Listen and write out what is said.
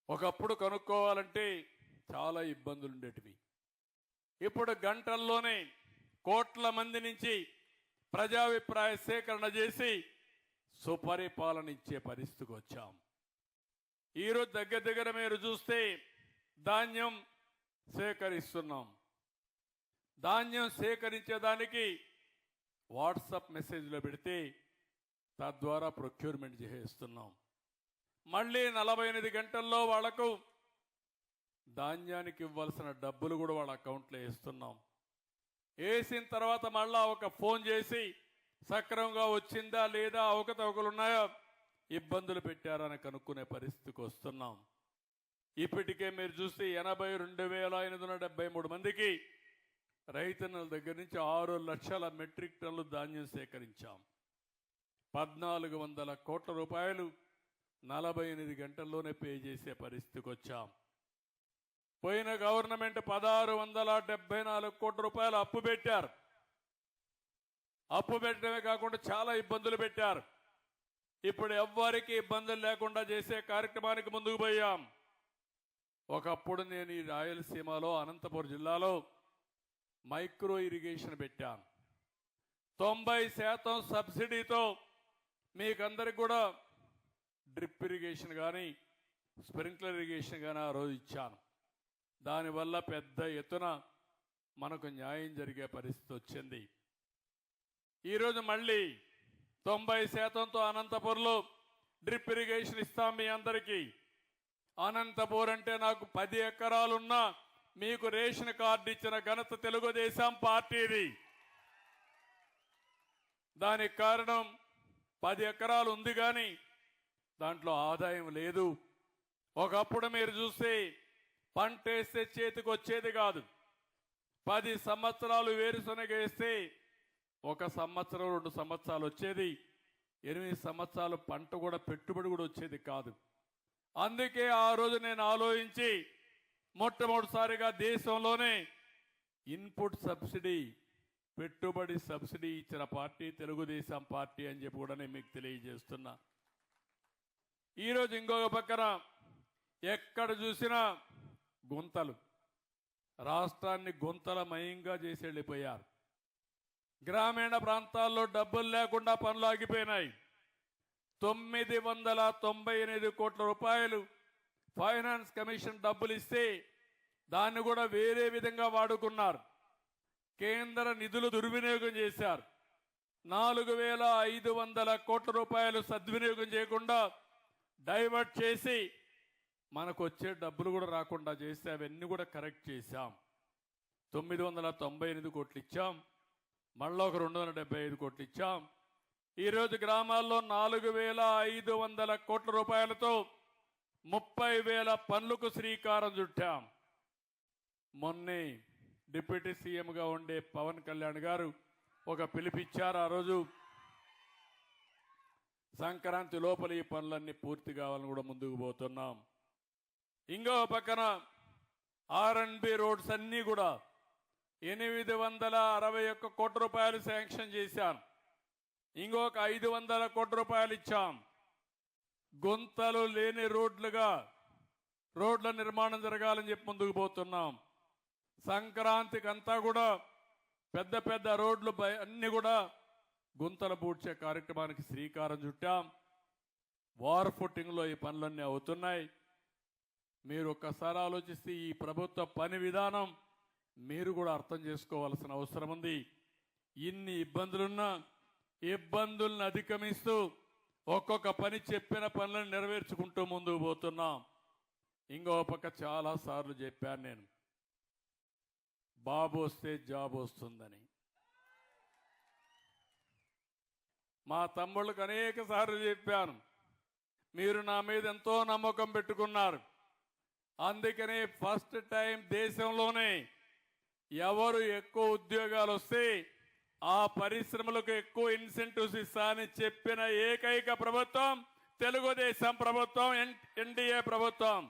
ఒకప్పుడు కనుక్కోవాలంటే చాలా ఇబ్బందులు ఉండేటివి. ఇప్పుడు గంటల్లోనే కోట్ల మంది నుంచి ప్రజాభిప్రాయ సేకరణ చేసి సుపరిపాలన ఇచ్చే పరిస్థితికి వచ్చాం. ఈరోజు దగ్గర మీరు చూస్తే ధాన్యం సేకరిస్తున్నాం. ధాన్యం సేకరించేదానికి వాట్సాప్ మెసేజ్లో పెడితే తద్వారా ప్రొక్యూర్మెంట్ చేస్తున్నాం. మళ్ళీ 48 గంటల్లో వాళ్లకు ధాన్యానికి ఇవ్వాల్సిన డబ్బులు కూడా వాళ్ళ అకౌంట్లో వేస్తున్నాం. వేసిన తర్వాత మళ్ళా ఒక ఫోన్ చేసి సక్రమంగా వచ్చిందా లేదా, అవకతవకలు ఉన్నాయా, ఇబ్బందులు పెట్టారని కనుక్కునే పరిస్థితికి వస్తున్నాం. ఇప్పటికే మీరు చూస్తే 82,573 మందికి రైతన్నల దగ్గర నుంచి 6 లక్షల మెట్రిక్ టన్నులు ధాన్యం సేకరించాం. 1400 కోట్ల రూపాయలు 48 గంటల్లోనే పే చేసే పరిస్థితికి వచ్చాం. పోయిన గవర్నమెంట్ 1674 కోట్ల రూపాయలు అప్పు పెట్టారు. అప్పు పెట్టడమే కాకుండా చాలా ఇబ్బందులు పెట్టారు. ఇప్పుడు ఎవ్వరికి ఇబ్బందులు లేకుండా చేసే కార్యక్రమానికి ముందుకు పోయాం. ఒకప్పుడు నేను ఈ రాయలసీమలో అనంతపురం జిల్లాలో మైక్రో ఇరిగేషన్ పెట్టాను. 90% సబ్సిడీతో మీకందరికి కూడా డ్రిప్ ఇరిగేషన్ కానీ స్ప్రింక్లర్ ఇరిగేషన్ కానీ ఆ రోజు ఇచ్చాను. దానివల్ల పెద్ద ఎత్తున మనకు న్యాయం జరిగే పరిస్థితి వచ్చింది. ఈరోజు మళ్ళీ 90%తో అనంతపురంలో డ్రిప్ ఇరిగేషన్ ఇస్తాం మీ అందరికీ. అనంతపురం అంటే నాకు 10 ఎకరాలున్నా మీకు రేషన్ కార్డు ఇచ్చిన ఘనత తెలుగుదేశం పార్టీది. దానికి కారణం 10 ఎకరాలు ఉంది కానీ దాంట్లో ఆదాయం లేదు. ఒకప్పుడు మీరు చూస్తే పంట వేస్తే చేతికి వచ్చేది కాదు. 10 సంవత్సరాలు వేరుశనగ వేస్తే 1 సంవత్సరం 2 సంవత్సరాలు వచ్చేది. 8 సంవత్సరాలు పంట కూడా పెట్టుబడి కూడా వచ్చేది కాదు. అందుకే ఆ రోజు నేను ఆలోచించి మొట్టమొదటిసారిగా దేశంలోనే ఇన్పుట్ సబ్సిడీ, పెట్టుబడి సబ్సిడీ ఇచ్చిన పార్టీ తెలుగుదేశం పార్టీ అని చెప్పి కూడా నేను మీకు తెలియజేస్తున్నా. ఈరోజు ఇంకొక పక్కన ఎక్కడ చూసినా గుంతలు, రాష్ట్రాన్ని గుంతలమయంగా చేసి వెళ్ళిపోయారు. గ్రామీణ ప్రాంతాల్లో డబ్బులు లేకుండా పనులు ఆగిపోయినాయి. 998 కోట్ల రూపాయలు ఫైనాన్స్ కమిషన్ డబ్బులు ఇస్తే దాన్ని కూడా వేరే విధంగా వాడుకున్నారు. కేంద్ర నిధులు దుర్వినియోగం చేశారు. 4,500 కోట్ల రూపాయలు సద్వినియోగం చేయకుండా డైవర్ట్ చేసి మనకు వచ్చే డబ్బులు కూడా రాకుండా చేస్తే అవన్నీ కూడా కరెక్ట్ చేశాం. 998 కోట్లు ఇచ్చాం. మళ్ళీ ఒక 275 కోట్లు ఇచ్చాం. ఈరోజు గ్రామాల్లో 4,500 కోట్ల రూపాయలతో 30,000 పనులకు శ్రీకారం చుట్టాం. మొన్నే డిప్యూటీ సీఎంగా ఉండే పవన్ కళ్యాణ్ గారు ఒక పిలిపిచ్చారు. ఆ రోజు సంక్రాంతి లోపల ఈ పనులన్నీ పూర్తి కావాలని కూడా ముందుకు పోతున్నాం. ఇంకో పక్కన R&B రోడ్స్ అన్నీ కూడా 861 కోట్ల రూపాయలు శాంక్షన్ చేశాను. ఇంకొక 500 కోట్ల రూపాయలు ఇచ్చాం. గుంతలు లేని రోడ్లుగా రోడ్ల నిర్మాణం జరగాలని చెప్పి ముందుకు పోతున్నాం. సంక్రాంతికి అంతా కూడా పెద్ద పెద్ద రోడ్లు అన్ని కూడా గుంతలు పూడ్చే కార్యక్రమానికి శ్రీకారం చుట్టాం. వార్ ఫుటింగ్లో ఈ పనులన్నీ అవుతున్నాయి. మీరు ఒక్కసారి ఆలోచిస్తే ఈ ప్రభుత్వ పని విధానం మీరు కూడా అర్థం చేసుకోవాల్సిన అవసరం ఉంది. ఇన్ని ఇబ్బందులున్నా ఇబ్బందులను అధిగమిస్తూ ఒక్కొక్క పని చెప్పిన పనులను నెరవేర్చుకుంటూ ముందుకు పోతున్నాం. ఇంకో పక్క చాలాసార్లు చెప్పాను నేను, బాబు వస్తే జాబ్ వస్తుందని. మా తమ్ముళ్ళకు అనేక సార్లు చెప్పాను, మీరు నా మీద ఎంతో నమ్మకం పెట్టుకున్నారు. అందుకనే ఫస్ట్ టైం దేశంలోనే ఎవరు ఎక్కువ ఉద్యోగాలు వస్తే ఆ పరిశ్రమలకు ఎక్కువ ఇన్సెంటివ్స్ ఇస్తానని చెప్పిన ఏకైక ప్రభుత్వం తెలుగుదేశం ప్రభుత్వం, ఎన్డీఏ ప్రభుత్వం.